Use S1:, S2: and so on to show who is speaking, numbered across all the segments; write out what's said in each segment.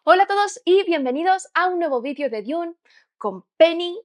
S1: Hola a todos y bienvenidos a un nuevo vídeo de Dune con Penny.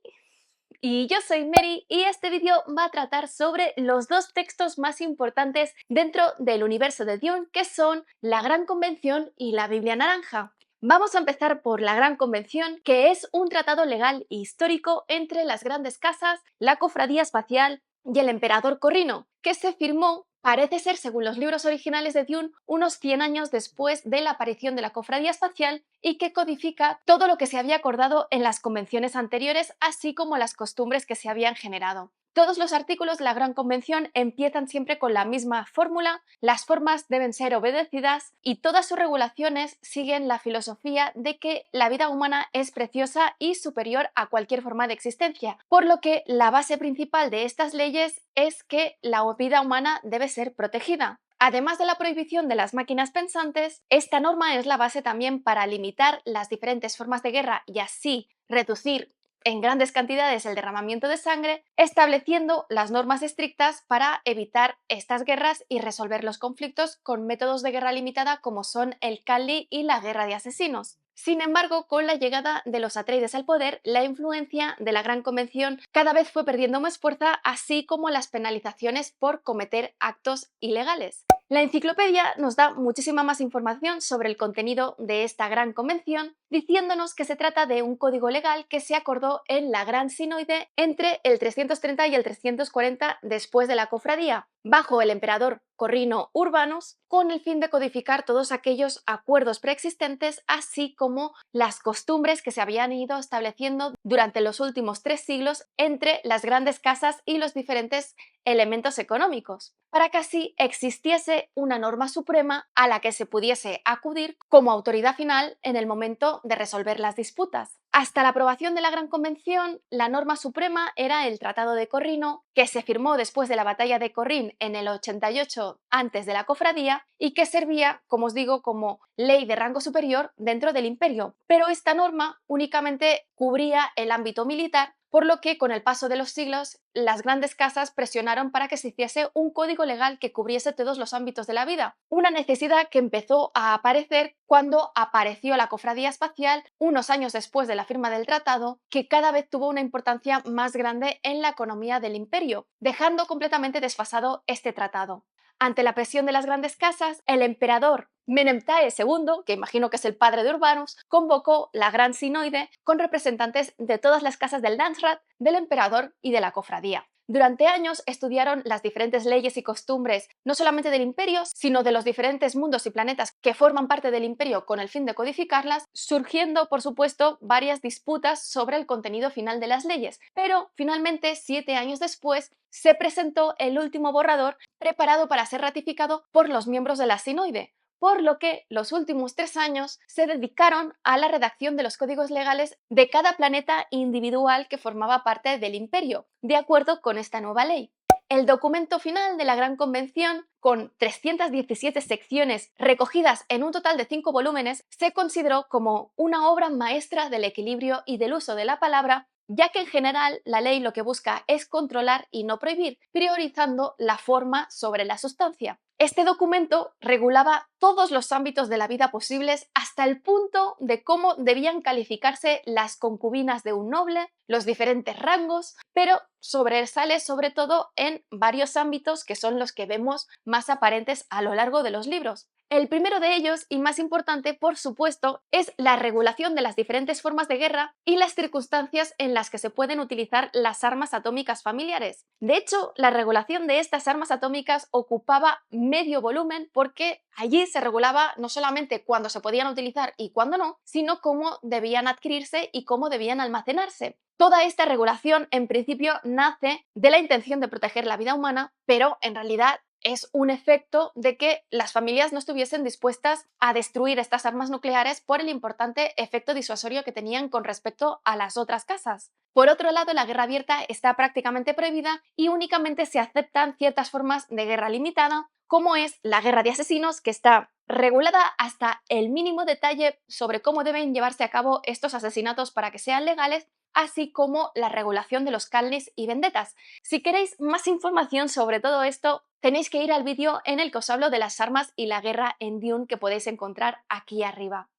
S1: Y yo soy Mary y este vídeo va a tratar sobre los dos textos más importantes dentro del universo de Dune, que son la Gran Convención y la Biblia Naranja. Vamos a empezar por la Gran Convención, que es un tratado legal e histórico entre las grandes casas, la Cofradía Espacial y el Emperador Corrino, que se firmó, parece ser, según los libros originales de Dune, unos 100 años después de la aparición de la Cofradía Espacial y que codifica todo lo que se había acordado en las convenciones anteriores, así como las costumbres que se habían generado. Todos los artículos de la Gran Convención empiezan siempre con la misma fórmula, las formas deben ser obedecidas y todas sus regulaciones siguen la filosofía de que la vida humana es preciosa y superior a cualquier forma de existencia, por lo que la base principal de estas leyes es que la vida humana debe ser protegida. Además de la prohibición de las máquinas pensantes, esta norma es la base también para limitar las diferentes formas de guerra y así reducir en grandes cantidades el derramamiento de sangre, estableciendo las normas estrictas para evitar estas guerras y resolver los conflictos con métodos de guerra limitada como son el Kali y la guerra de asesinos. Sin embargo, con la llegada de los Atreides al poder, la influencia de la Gran Convención cada vez fue perdiendo más fuerza, así como las penalizaciones por cometer actos ilegales. La enciclopedia nos da muchísima más información sobre el contenido de esta gran convención, diciéndonos que se trata de un código legal que se acordó en la Gran Sinoide entre el 330 y el 340 después de la cofradía, bajo el emperador Corrino Urbanus, con el fin de codificar todos aquellos acuerdos preexistentes, así como las costumbres que se habían ido estableciendo durante los últimos 3 siglos entre las grandes casas y los diferentes elementos económicos, para que así existiese una norma suprema a la que se pudiese acudir como autoridad final en el momento de resolver las disputas. Hasta la aprobación de la Gran Convención, la norma suprema era el Tratado de Corrino, que se firmó después de la batalla de Corrin en el 88 antes de la cofradía y que servía, como os digo, como ley de rango superior dentro del imperio. Pero esta norma únicamente cubría el ámbito militar, por lo que con el paso de los siglos las grandes casas presionaron para que se hiciese un código legal que cubriese todos los ámbitos de la vida, una necesidad que empezó a aparecer cuando apareció la Cofradía Espacial unos años después de la firma del tratado, que cada vez tuvo una importancia más grande en la economía del imperio, dejando completamente desfasado este tratado. Ante la presión de las grandes casas, el emperador Meneptah II, que imagino que es el padre de Urbanus, convocó la Gran Sinoide con representantes de todas las casas del Landsraad, del emperador y de la cofradía. Durante años estudiaron las diferentes leyes y costumbres, no solamente del imperio, sino de los diferentes mundos y planetas que forman parte del imperio con el fin de codificarlas, surgiendo, por supuesto, varias disputas sobre el contenido final de las leyes. Pero finalmente, 7 años después, se presentó el último borrador preparado para ser ratificado por los miembros de la Sinoide, por lo que los últimos 3 años se dedicaron a la redacción de los códigos legales de cada planeta individual que formaba parte del imperio, de acuerdo con esta nueva ley. El documento final de la Gran Convención, con 317 secciones recogidas en un total de 5 volúmenes, se consideró como una obra maestra del equilibrio y del uso de la palabra, ya que en general la ley lo que busca es controlar y no prohibir, priorizando la forma sobre la sustancia. Este documento regulaba todos los ámbitos de la vida posibles hasta el punto de cómo debían calificarse las concubinas de un noble, los diferentes rangos, pero sobresale sobre todo en varios ámbitos que son los que vemos más aparentes a lo largo de los libros. El primero de ellos, y más importante, por supuesto, es la regulación de las diferentes formas de guerra y las circunstancias en las que se pueden utilizar las armas atómicas familiares. De hecho, la regulación de estas armas atómicas ocupaba medio volumen porque allí se regulaba no solamente cuándo se podían utilizar y cuándo no, sino cómo debían adquirirse y cómo debían almacenarse. Toda esta regulación, en principio, nace de la intención de proteger la vida humana, pero en realidad es un efecto de que las familias no estuviesen dispuestas a destruir estas armas nucleares por el importante efecto disuasorio que tenían con respecto a las otras casas. Por otro lado, la guerra abierta está prácticamente prohibida y únicamente se aceptan ciertas formas de guerra limitada, como es la guerra de asesinos, que está regulada hasta el mínimo detalle sobre cómo deben llevarse a cabo estos asesinatos para que sean legales, así como la regulación de los calnis y vendetas. Si queréis más información sobre todo esto, tenéis que ir al vídeo en el que os hablo de las armas y la guerra en Dune que podéis encontrar aquí arriba.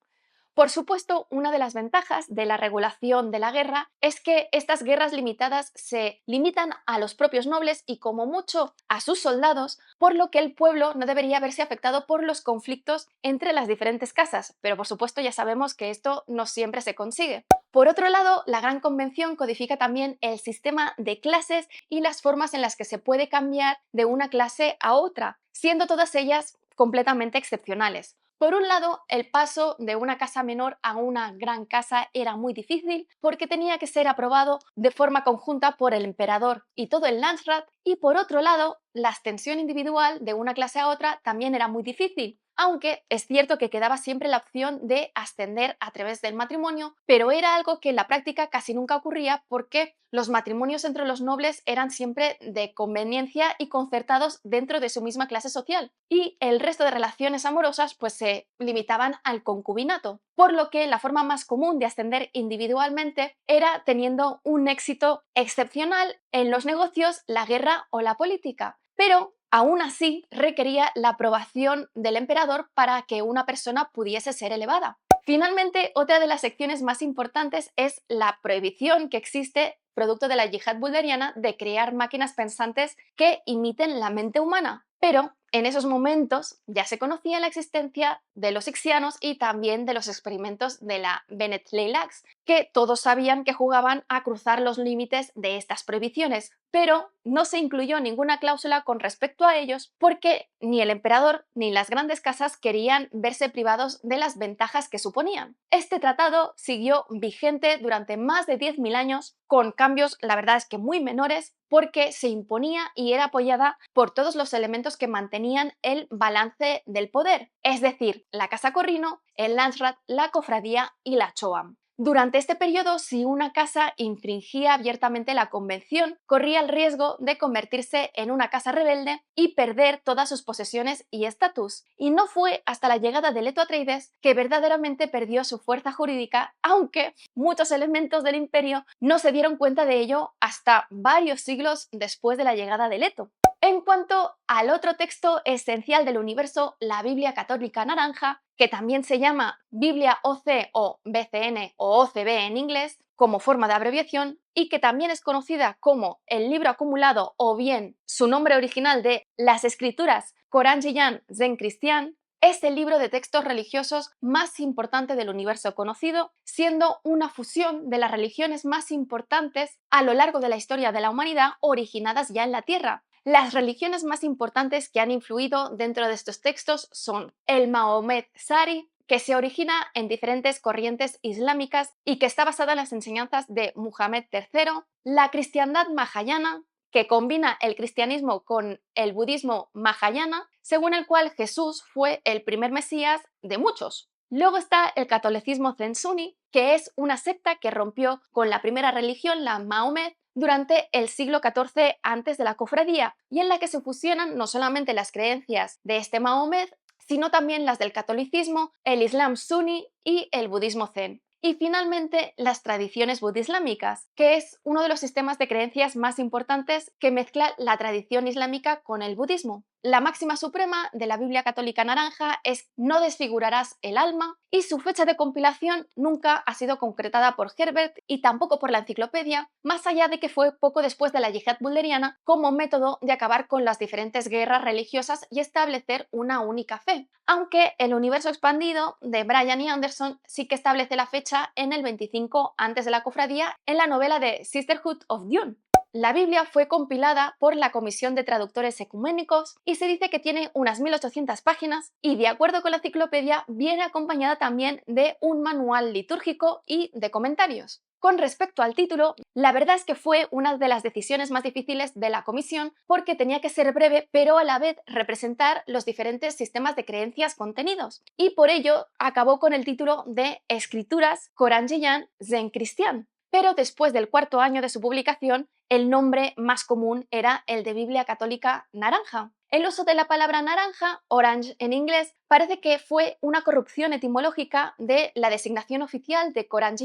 S1: Por supuesto, una de las ventajas de la regulación de la guerra es que estas guerras limitadas se limitan a los propios nobles y como mucho a sus soldados, por lo que el pueblo no debería verse afectado por los conflictos entre las diferentes casas, pero por supuesto ya sabemos que esto no siempre se consigue. Por otro lado, la Gran Convención codifica también el sistema de clases y las formas en las que se puede cambiar de una clase a otra, siendo todas ellas completamente excepcionales. Por un lado, el paso de una casa menor a una gran casa era muy difícil porque tenía que ser aprobado de forma conjunta por el emperador y todo el Landsrat, y por otro lado, la ascensión individual de una clase a otra también era muy difícil, aunque es cierto que quedaba siempre la opción de ascender a través del matrimonio, pero era algo que en la práctica casi nunca ocurría porque los matrimonios entre los nobles eran siempre de conveniencia y concertados dentro de su misma clase social, y el resto de relaciones amorosas pues se limitaban al concubinato, por lo que la forma más común de ascender individualmente era teniendo un éxito excepcional en los negocios, la guerra o la política. Pero aún así requería la aprobación del emperador para que una persona pudiese ser elevada. Finalmente, otra de las secciones más importantes es la prohibición que existe, producto de la yihad bulderiana, de crear máquinas pensantes que imiten la mente humana. Pero en esos momentos ya se conocía la existencia de los ixianos y también de los experimentos de la Bennett Leilax, que todos sabían que jugaban a cruzar los límites de estas prohibiciones, pero no se incluyó ninguna cláusula con respecto a ellos porque ni el emperador ni las grandes casas querían verse privados de las ventajas que suponían. Este tratado siguió vigente durante más de 10.000 años, con cambios, la verdad es que muy menores, porque se imponía y era apoyada por todos los elementos que mantenían el balance del poder, es decir, la Casa Corrino, el Landsrat, la Cofradía y la Choam. Durante este periodo, si una casa infringía abiertamente la convención, corría el riesgo de convertirse en una casa rebelde y perder todas sus posesiones y estatus. Y no fue hasta la llegada de Leto Atreides que verdaderamente perdió su fuerza jurídica, aunque muchos elementos del imperio no se dieron cuenta de ello hasta varios siglos después de la llegada de Leto. En cuanto al otro texto esencial del universo, la Biblia Católica Naranja, que también se llama Biblia OC o BCN o OCB en inglés, como forma de abreviación, y que también es conocida como el libro acumulado o bien su nombre original de las escrituras Koran Zen Christian, es el libro de textos religiosos más importante del universo conocido, siendo una fusión de las religiones más importantes a lo largo de la historia de la humanidad originadas ya en la Tierra. Las religiones más importantes que han influido dentro de estos textos son el Mahomet Sari, que se origina en diferentes corrientes islámicas y que está basada en las enseñanzas de Muhammad III, la cristiandad mahayana, que combina el cristianismo con el budismo mahayana, según el cual Jesús fue el primer mesías de muchos. Luego está el catolicismo Zen Sunni, que es una secta que rompió con la primera religión, la Mahomet, durante el siglo XIV antes de la cofradía, y en la que se fusionan no solamente las creencias de este Mahomet, sino también las del catolicismo, el islam suní y el budismo zen. Y finalmente, las tradiciones budislámicas, que es uno de los sistemas de creencias más importantes que mezcla la tradición islámica con el budismo. La máxima suprema de la Biblia Católica Naranja es no desfigurarás el alma, y su fecha de compilación nunca ha sido concretada por Herbert y tampoco por la enciclopedia, más allá de que fue poco después de la yihad bulderiana como método de acabar con las diferentes guerras religiosas y establecer una única fe. Aunque el universo expandido de Bryan y Anderson sí que establece la fecha en el 25 antes de la cofradía en la novela de Sisterhood of Dune. La Biblia fue compilada por la Comisión de Traductores Ecuménicos y se dice que tiene unas 1800 páginas y, de acuerdo con la enciclopedia, viene acompañada también de un manual litúrgico y de comentarios. Con respecto al título, la verdad es que fue una de las decisiones más difíciles de la comisión porque tenía que ser breve pero a la vez representar los diferentes sistemas de creencias contenidos, y por ello acabó con el título de Escrituras Koranjiyan Zen Christian. Pero después del cuarto año de su publicación, el nombre más común era el de Biblia Católica Naranja. El uso de la palabra naranja, orange en inglés, parece que fue una corrupción etimológica de la designación oficial de Corán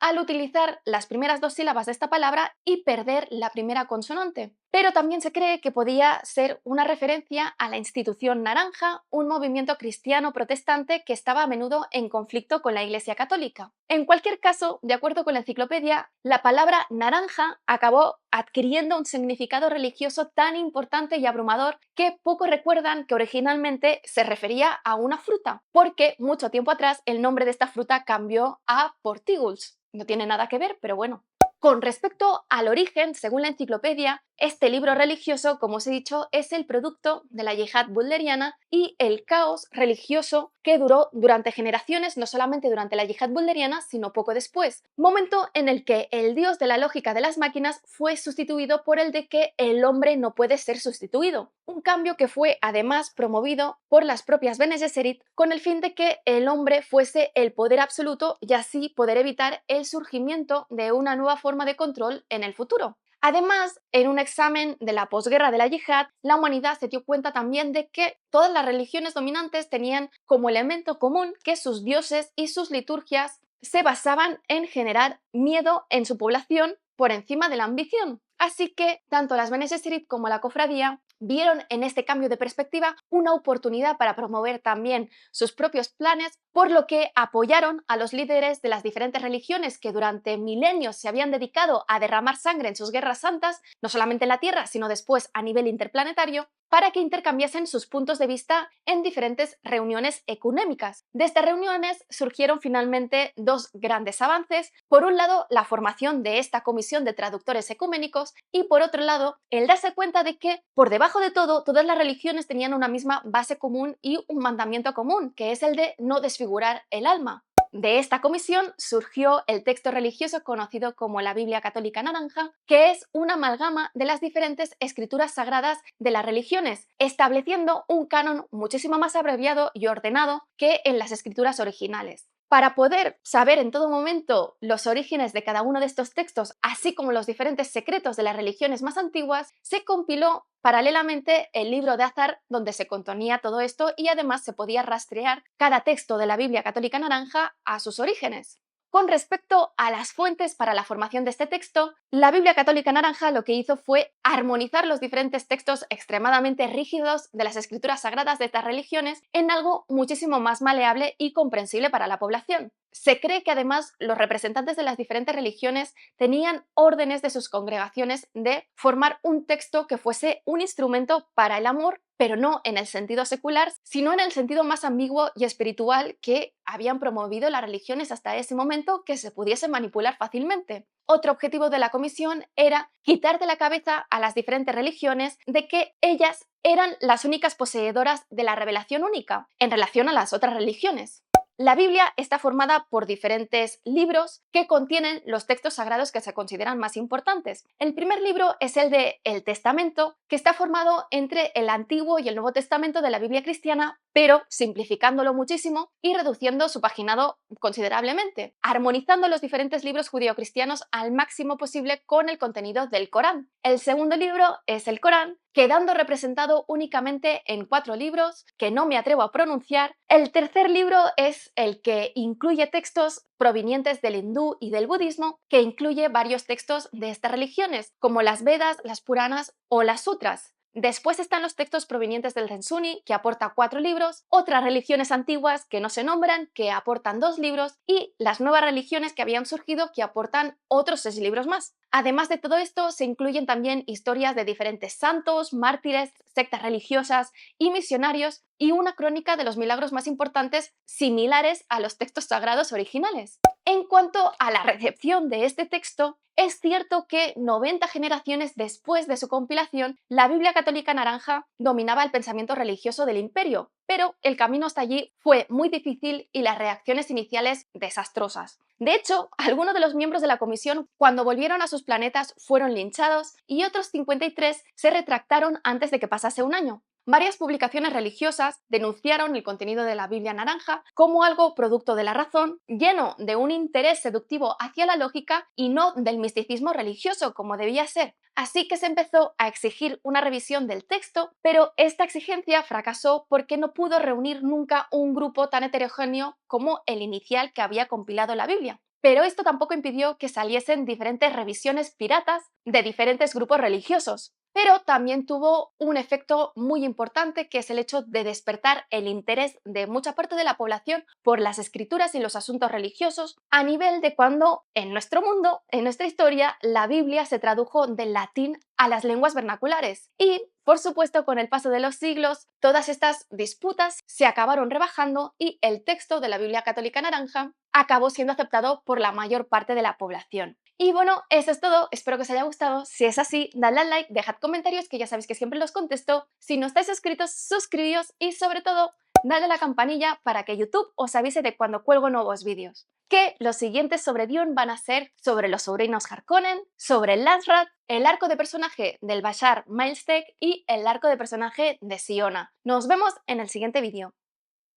S1: al utilizar las primeras dos sílabas de esta palabra y perder la primera consonante. Pero también se cree que podía ser una referencia a la institución naranja, un movimiento cristiano protestante que estaba a menudo en conflicto con la Iglesia católica. En cualquier caso, de acuerdo con la enciclopedia, la palabra naranja acabó adquiriendo un significado religioso tan importante y abrumador que pocos recuerdan que originalmente se refería a una fruta, porque mucho tiempo atrás el nombre de esta fruta cambió a portíguls. No tiene nada que ver, pero bueno. Con respecto al origen, según la enciclopedia, este libro religioso, como os he dicho, es el producto de la yihad bulderiana y el caos religioso que duró durante generaciones, no solamente durante la yihad bulderiana, sino poco después, momento en el que el dios de la lógica de las máquinas fue sustituido por el de que el hombre no puede ser sustituido. Un cambio que fue además promovido por las propias Bene Gesserit con el fin de que el hombre fuese el poder absoluto y así poder evitar el surgimiento de una nueva forma de control en el futuro. Además, en un examen de la posguerra de la yihad, la humanidad se dio cuenta también de que todas las religiones dominantes tenían como elemento común que sus dioses y sus liturgias se basaban en generar miedo en su población por encima de la ambición. Así que tanto las Bene Gesserit como la cofradía vieron en este cambio de perspectiva una oportunidad para promover también sus propios planes, por lo que apoyaron a los líderes de las diferentes religiones que durante milenios se habían dedicado a derramar sangre en sus guerras santas, no solamente en la Tierra, sino después a nivel interplanetario, para que intercambiasen sus puntos de vista en diferentes reuniones ecuménicas. De estas reuniones surgieron finalmente dos grandes avances. Por un lado, la formación de esta comisión de traductores ecuménicos y por otro lado, el darse cuenta de que por debajo de todo, todas las religiones tenían una misma base común y un mandamiento común, que es el de no desfigurar el alma. De esta comisión surgió el texto religioso conocido como la Biblia Católica Naranja, que es una amalgama de las diferentes escrituras sagradas de las religiones, estableciendo un canon muchísimo más abreviado y ordenado que en las escrituras originales. Para poder saber en todo momento los orígenes de cada uno de estos textos, así como los diferentes secretos de las religiones más antiguas, se compiló paralelamente el libro de Azar, donde se contenía todo esto y además se podía rastrear cada texto de la Biblia Católica Naranja a sus orígenes. Con respecto a las fuentes para la formación de este texto, la Biblia Católica Naranja lo que hizo fue armonizar los diferentes textos extremadamente rígidos de las escrituras sagradas de estas religiones en algo muchísimo más maleable y comprensible para la población. Se cree que además los representantes de las diferentes religiones tenían órdenes de sus congregaciones de formar un texto que fuese un instrumento para el amor, pero no en el sentido secular, sino en el sentido más ambiguo y espiritual que habían promovido las religiones hasta ese momento, que se pudiese manipular fácilmente. Otro objetivo de la comisión era quitar de la cabeza a las diferentes religiones de que ellas eran las únicas poseedoras de la revelación única en relación a las otras religiones. La Biblia está formada por diferentes libros que contienen los textos sagrados que se consideran más importantes. El primer libro es el de El Testamento, que está formado entre el Antiguo y el Nuevo Testamento de la Biblia cristiana, pero simplificándolo muchísimo y reduciendo su paginado considerablemente, armonizando los diferentes libros judeocristianos al máximo posible con el contenido del Corán. El segundo libro es el Corán, quedando representado únicamente en 4 libros que no me atrevo a pronunciar. El tercer libro es el que incluye textos provenientes del hindú y del budismo, que incluye varios textos de estas religiones, como las Vedas, las Puranas o las Sutras. Después están los textos provenientes del Rensuni, que aporta 4 libros, otras religiones antiguas que no se nombran, que aportan 2 libros, y las nuevas religiones que habían surgido, que aportan otros 6 libros más. Además de todo esto, se incluyen también historias de diferentes santos, mártires, sectas religiosas y misionarios, y una crónica de los milagros más importantes similares a los textos sagrados originales. En cuanto a la recepción de este texto, es cierto que 90 generaciones después de su compilación, la Biblia Católica Naranja dominaba el pensamiento religioso del imperio, pero el camino hasta allí fue muy difícil y las reacciones iniciales desastrosas. De hecho, algunos de los miembros de la comisión, cuando volvieron a sus planetas, fueron linchados y otros 53 se retractaron antes de que pasase un año. Varias publicaciones religiosas denunciaron el contenido de la Biblia naranja como algo producto de la razón, lleno de un interés seductivo hacia la lógica y no del misticismo religioso como debía ser. Así que se empezó a exigir una revisión del texto, pero esta exigencia fracasó porque no pudo reunir nunca un grupo tan heterogéneo como el inicial que había compilado la Biblia. Pero esto tampoco impidió que saliesen diferentes revisiones piratas de diferentes grupos religiosos. Pero también tuvo un efecto muy importante, que es el hecho de despertar el interés de mucha parte de la población por las escrituras y los asuntos religiosos, a nivel de cuando en nuestro mundo, en nuestra historia, la Biblia se tradujo del latín a las lenguas vernaculares. Y, por supuesto, con el paso de los siglos, todas estas disputas se acabaron rebajando y el texto de la Biblia Católica Naranja acabó siendo aceptado por la mayor parte de la población. Y bueno, eso es todo, espero que os haya gustado. Si es así, dadle al like, dejad comentarios que ya sabéis que siempre los contesto. Si no estáis suscritos, suscribíos y sobre todo, dadle a la campanilla para que YouTube os avise de cuando cuelgo nuevos vídeos. Que los siguientes sobre Dune van a ser sobre los sobrinos Harkonnen, sobre el Landsrat, el arco de personaje del Bashar Milesteg y el arco de personaje de Siona. Nos vemos en el siguiente vídeo.